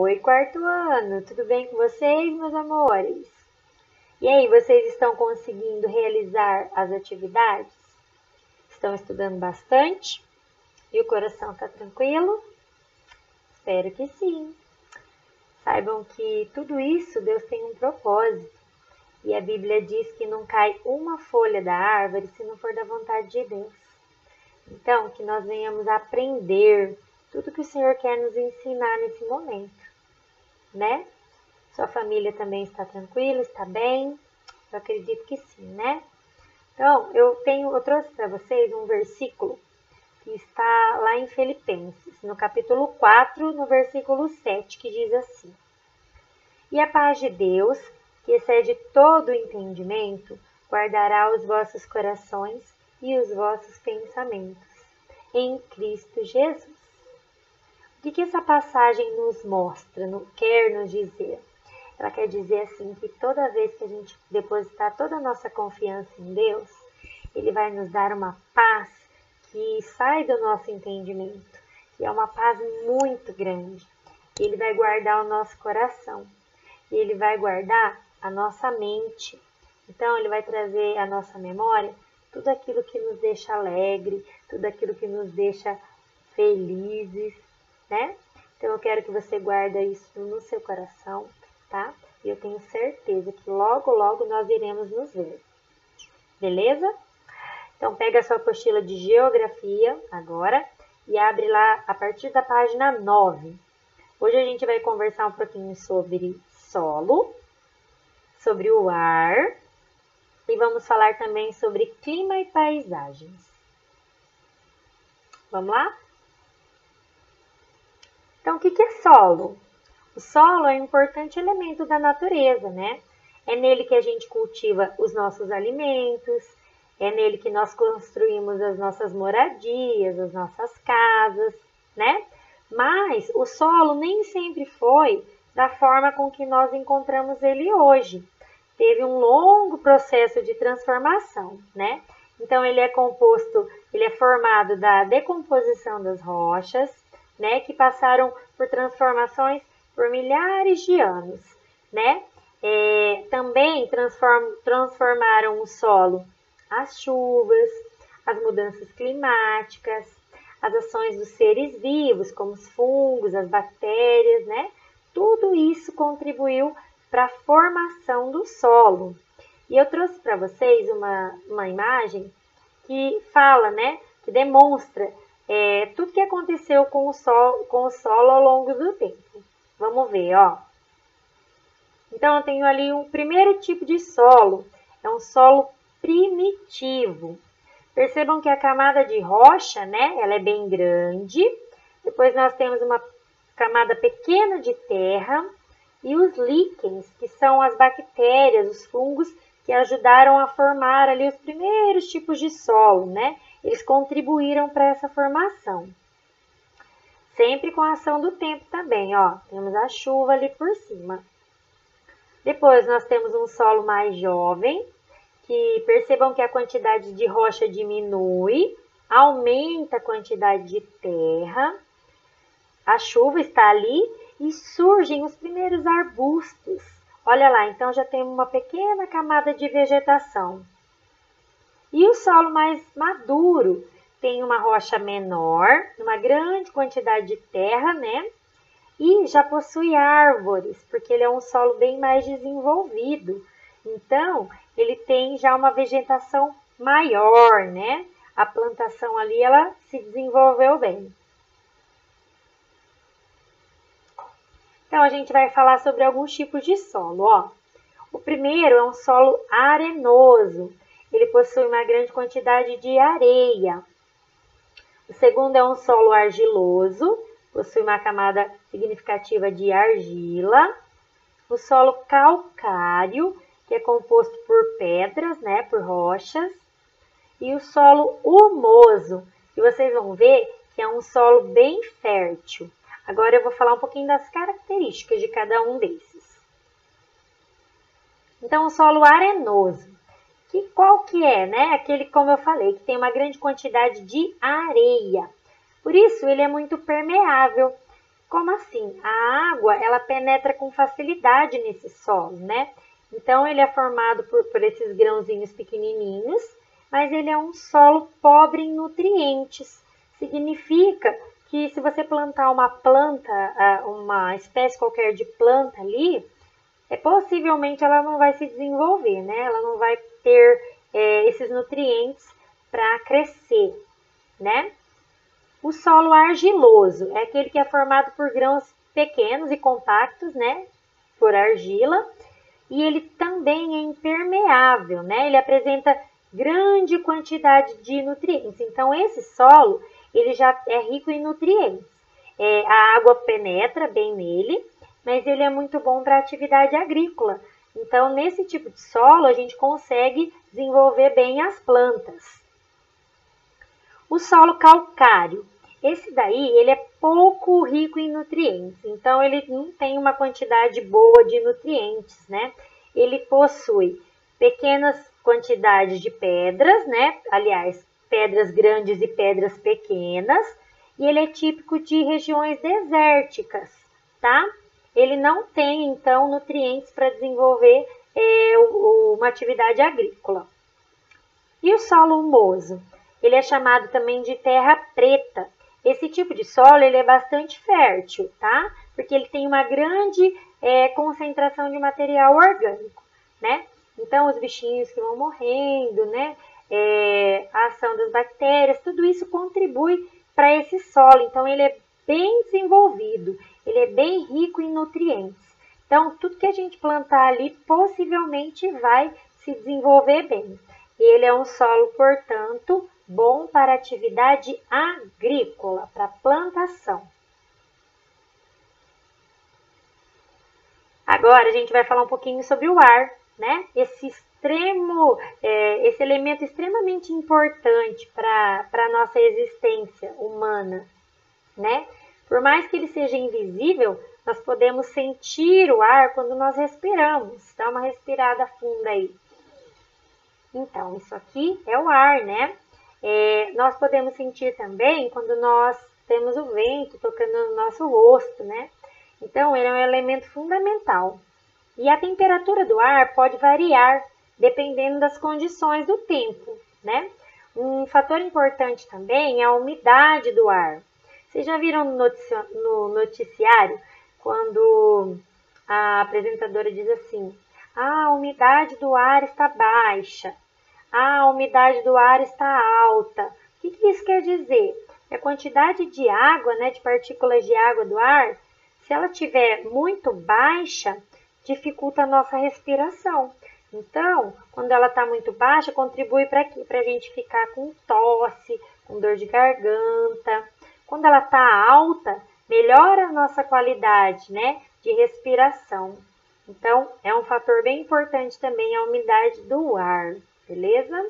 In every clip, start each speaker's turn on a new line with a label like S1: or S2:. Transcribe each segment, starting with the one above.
S1: Oi, quarto ano, tudo bem com vocês, meus amores? E aí, vocês estão conseguindo realizar as atividades? Estão estudando bastante? E o coração está tranquilo? Espero que sim. Saibam que tudo isso Deus tem um propósito. E a Bíblia diz que não cai uma folha da árvore se não for da vontade de Deus. Então, que nós venhamos aprender tudo que o Senhor quer nos ensinar nesse momento, né? Sua família também está tranquila, está bem? Eu acredito que sim, né? Então, eu trouxe para vocês um versículo que está lá em Filipenses, no capítulo 4, no versículo 7, que diz assim: E a paz de Deus, que excede todo o entendimento, guardará os vossos corações e os vossos pensamentos em Cristo Jesus. O que essa passagem nos mostra, quer nos dizer? Ela quer dizer assim que toda vez que a gente depositar toda a nossa confiança em Deus, Ele vai nos dar uma paz que sai do nosso entendimento, que é uma paz muito grande. Ele vai guardar o nosso coração, e Ele vai guardar a nossa mente. Então, Ele vai trazer à nossa memória tudo aquilo que nos deixa alegre, tudo aquilo que nos deixa felizes, né? Então, eu quero que você guarde isso no seu coração, tá? E eu tenho certeza que logo, logo nós iremos nos ver. Beleza? Então, pega a sua apostila de geografia agora e abre lá a partir da página 9. Hoje a gente vai conversar um pouquinho sobre solo, sobre o ar e vamos falar também sobre clima e paisagens. Vamos lá? Então, o que é solo? O solo é um importante elemento da natureza, né? É nele que a gente cultiva os nossos alimentos, é nele que nós construímos as nossas moradias, as nossas casas, né? Mas o solo nem sempre foi da forma com que nós encontramos ele hoje. Teve um longo processo de transformação, né? Então, ele é formado da decomposição das rochas, né? Que passaram por transformações por milhares de anos, né? Também transformaram o solo as chuvas, as mudanças climáticas, as ações dos seres vivos, como os fungos, as bactérias, né? Tudo isso contribuiu para a formação do solo. E eu trouxe para vocês uma imagem que fala, né? Que demonstra tudo que aconteceu com o solo ao longo do tempo. Vamos ver, ó. Então, eu tenho ali o primeiro tipo de solo. É um solo primitivo. Percebam que a camada de rocha, né? Ela é bem grande. Depois nós temos uma camada pequena de terra. E os líquens, que são as bactérias, os fungos, que ajudaram a formar ali os primeiros tipos de solo, né? Eles contribuíram para essa formação. Sempre com a ação do tempo também, ó. Temos a chuva ali por cima. Depois nós temos um solo mais jovem, que percebam que a quantidade de rocha diminui, aumenta a quantidade de terra. A chuva está ali e surgem os primeiros arbustos. Olha lá, então já tem uma pequena camada de vegetação. E o solo mais maduro tem uma rocha menor, uma grande quantidade de terra, né? E já possui árvores, porque ele é um solo bem mais desenvolvido. Então, ele tem já uma vegetação maior, né? A plantação ali, ela se desenvolveu bem. Então, a gente vai falar sobre alguns tipos de solo, ó. O primeiro é um solo arenoso. Ele possui uma grande quantidade de areia. O segundo é um solo argiloso. Possui uma camada significativa de argila. O solo calcário, que é composto por pedras, né, por rochas. E o solo humoso, que vocês vão ver que é um solo bem fértil. Agora eu vou falar um pouquinho das características de cada um desses. Então, o solo arenoso. Qual que é, né? Aquele, como eu falei, que tem uma grande quantidade de areia. Por isso, ele é muito permeável. Como assim? A água, ela penetra com facilidade nesse solo, né? Então, ele é formado por esses grãozinhos pequenininhos, mas ele é um solo pobre em nutrientes. Significa que se você plantar uma planta, uma espécie qualquer de planta ali, possivelmente ela não vai se desenvolver, né? Ela não vai ter esses nutrientes para crescer, né? O solo argiloso é aquele que é formado por grãos pequenos e compactos, né? Por argila. E ele também é impermeável, né? Ele apresenta grande quantidade de nutrientes. Então, esse solo, ele já é rico em nutrientes. A água penetra bem nele, mas ele é muito bom para a atividade agrícola. Então, nesse tipo de solo, a gente consegue desenvolver bem as plantas. O solo calcário. Esse daí, ele é pouco rico em nutrientes, então ele não tem uma quantidade boa de nutrientes, né? Ele possui pequenas quantidades de pedras, né? Aliás, pedras grandes e pedras pequenas, e ele é típico de regiões desérticas, tá? Ele não tem, então, nutrientes para desenvolver uma atividade agrícola. E o solo humoso? Ele é chamado também de terra preta. Esse tipo de solo ele é bastante fértil, tá? Porque ele tem uma grande concentração de material orgânico, né? Então, os bichinhos que vão morrendo, né? A ação das bactérias, tudo isso contribui para esse solo. Então, ele é bem desenvolvido, ele é bem rico em nutrientes. Então, tudo que a gente plantar ali possivelmente vai se desenvolver bem. Ele é um solo, portanto, bom para atividade agrícola, para plantação. Agora a gente vai falar um pouquinho sobre o ar, né? Esse elemento extremamente importante para a nossa existência humana, né? Por mais que ele seja invisível, nós podemos sentir o ar quando nós respiramos. Dá uma respirada funda aí. Então, isso aqui é o ar, né? Nós podemos sentir também quando nós temos o vento tocando no nosso rosto, né? Então, ele é um elemento fundamental. E a temperatura do ar pode variar dependendo das condições do tempo, né? Um fator importante também é a umidade do ar. Vocês já viram no noticiário quando a apresentadora diz assim: a umidade do ar está baixa. A umidade do ar está alta. O que isso quer dizer? A quantidade de água, né, de partículas de água do ar, se ela estiver muito baixa, dificulta a nossa respiração. Então, quando ela está muito baixa, contribui para quê? Para a gente ficar com tosse, com dor de garganta. Quando ela está alta, melhora a nossa qualidade, né, de respiração. Então, é um fator bem importante também a umidade do ar. Beleza?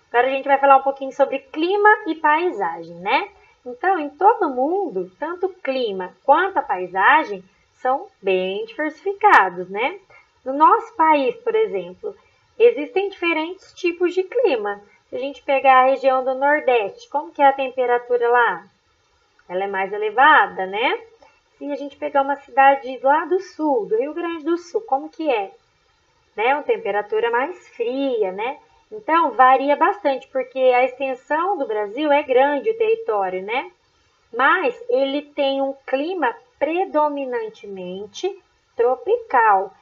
S1: Agora a gente vai falar um pouquinho sobre clima e paisagem, né? Então, em todo mundo, tanto o clima quanto a paisagem são bem diversificados, né? No nosso país, por exemplo, existem diferentes tipos de clima. Se a gente pegar a região do Nordeste, como que é a temperatura lá? Ela é mais elevada, né? Se a gente pegar uma cidade lá do sul, do Rio Grande do Sul, como que é? Né? Uma temperatura mais fria, né? Então, varia bastante, porque a extensão do Brasil é grande, o território, né? Mas ele tem um clima predominantemente tropical.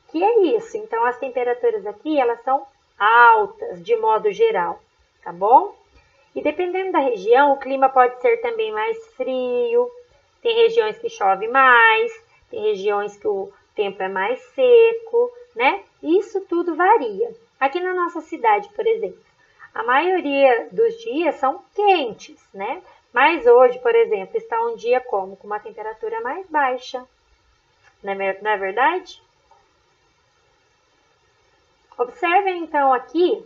S1: Que é isso? Então, as temperaturas aqui, elas são altas, de modo geral, tá bom? E dependendo da região, o clima pode ser também mais frio, tem regiões que chove mais, tem regiões que o tempo é mais seco, né? Isso tudo varia. Aqui na nossa cidade, por exemplo, a maioria dos dias são quentes, né? Mas hoje, por exemplo, está um dia como? Com uma temperatura mais baixa. Não é verdade? Observem então aqui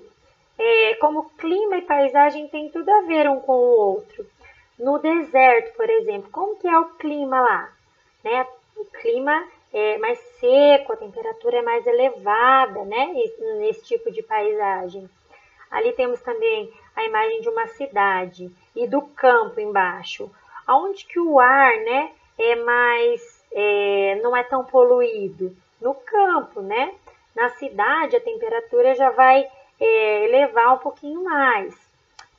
S1: como clima e paisagem tem tudo a ver um com o outro. No deserto, por exemplo, como que é o clima lá? Né? O clima é mais seco, a temperatura é mais elevada, né? Nesse tipo de paisagem. Ali temos também a imagem de uma cidade e do campo embaixo, aonde que o ar, né, não é tão poluído? No campo, né? Na cidade a temperatura já vai elevar um pouquinho mais.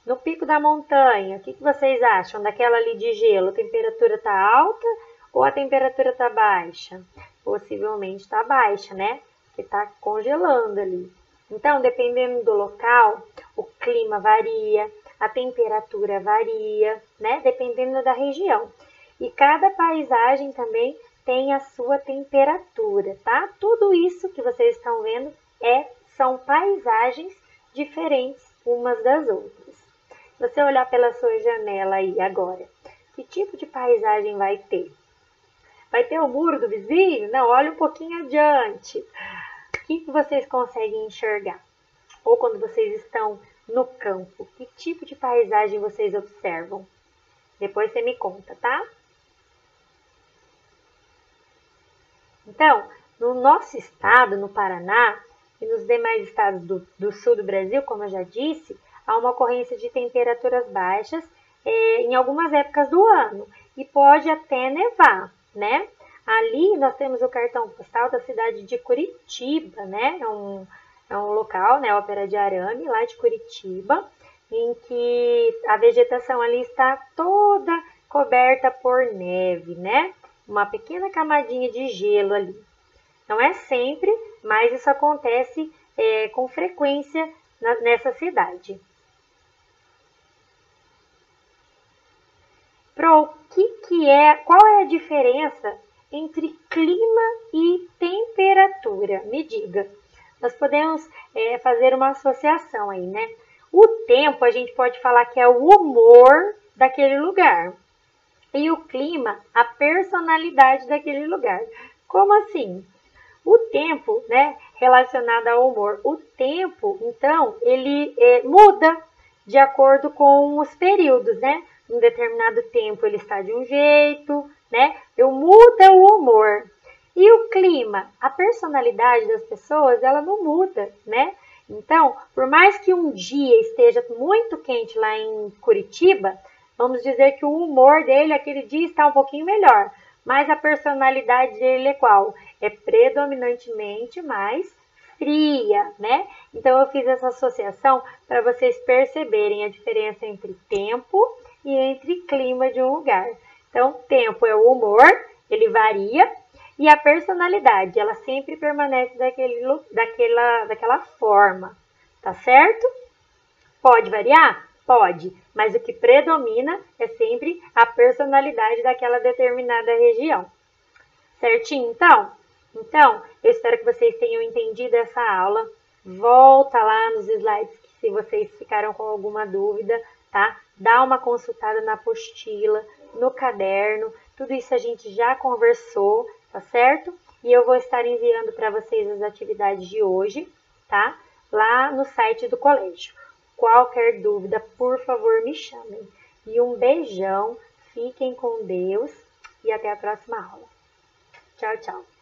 S1: No pico da montanha, o que vocês acham daquela ali de gelo? A temperatura está alta ou a temperatura está baixa? Possivelmente está baixa, né? Porque está congelando ali. Então, dependendo do local, o clima varia, a temperatura varia, né? Dependendo da região. E cada paisagem também tem a sua temperatura, tá? Tudo isso que vocês estão vendo são paisagens diferentes umas das outras. Se você olhar pela sua janela aí agora, que tipo de paisagem vai ter? Vai ter o muro do vizinho? Não, olha um pouquinho adiante. O que vocês conseguem enxergar? Ou quando vocês estão no campo, que tipo de paisagem vocês observam? Depois você me conta, tá? Então, no nosso estado, no Paraná, e nos demais estados do sul do Brasil, como eu já disse, há uma ocorrência de temperaturas baixas em algumas épocas do ano e pode até nevar, né? Ali nós temos o cartão postal da cidade de Curitiba, né? É um local, né? Ópera de Arame, lá de Curitiba, em que a vegetação ali está toda coberta por neve, né? Uma pequena camadinha de gelo ali. Não é sempre, mas isso acontece com frequência nessa cidade. Pro, qual é a diferença entre clima e temperatura? Me diga. Nós podemos fazer uma associação aí, né? O tempo a gente pode falar que é o humor daquele lugar. E o clima, a personalidade daquele lugar. Como assim? O tempo, né, relacionado ao humor. O tempo, então, ele muda de acordo com os períodos, né? Um determinado tempo ele está de um jeito, né? Muda o humor. E o clima, a personalidade das pessoas, ela não muda, né? Então, por mais que um dia esteja muito quente lá em Curitiba, vamos dizer que o humor dele aquele dia está um pouquinho melhor. Mas a personalidade dele é qual? É predominantemente mais fria, né? Então, eu fiz essa associação para vocês perceberem a diferença entre tempo e entre clima de um lugar. Então, tempo é o humor, ele varia, e a personalidade, ela sempre permanece daquela forma, tá certo? Pode variar? Pode, mas o que predomina é sempre a personalidade daquela determinada região. Certinho, então? Então, eu espero que vocês tenham entendido essa aula. Volta lá nos slides se vocês ficaram com alguma dúvida, tá? Dá uma consultada na apostila, no caderno. Tudo isso a gente já conversou, tá certo? E eu vou estar enviando para vocês as atividades de hoje, tá? Lá no site do colégio. Qualquer dúvida, por favor, me chamem. E um beijão, fiquem com Deus e até a próxima aula. Tchau, tchau.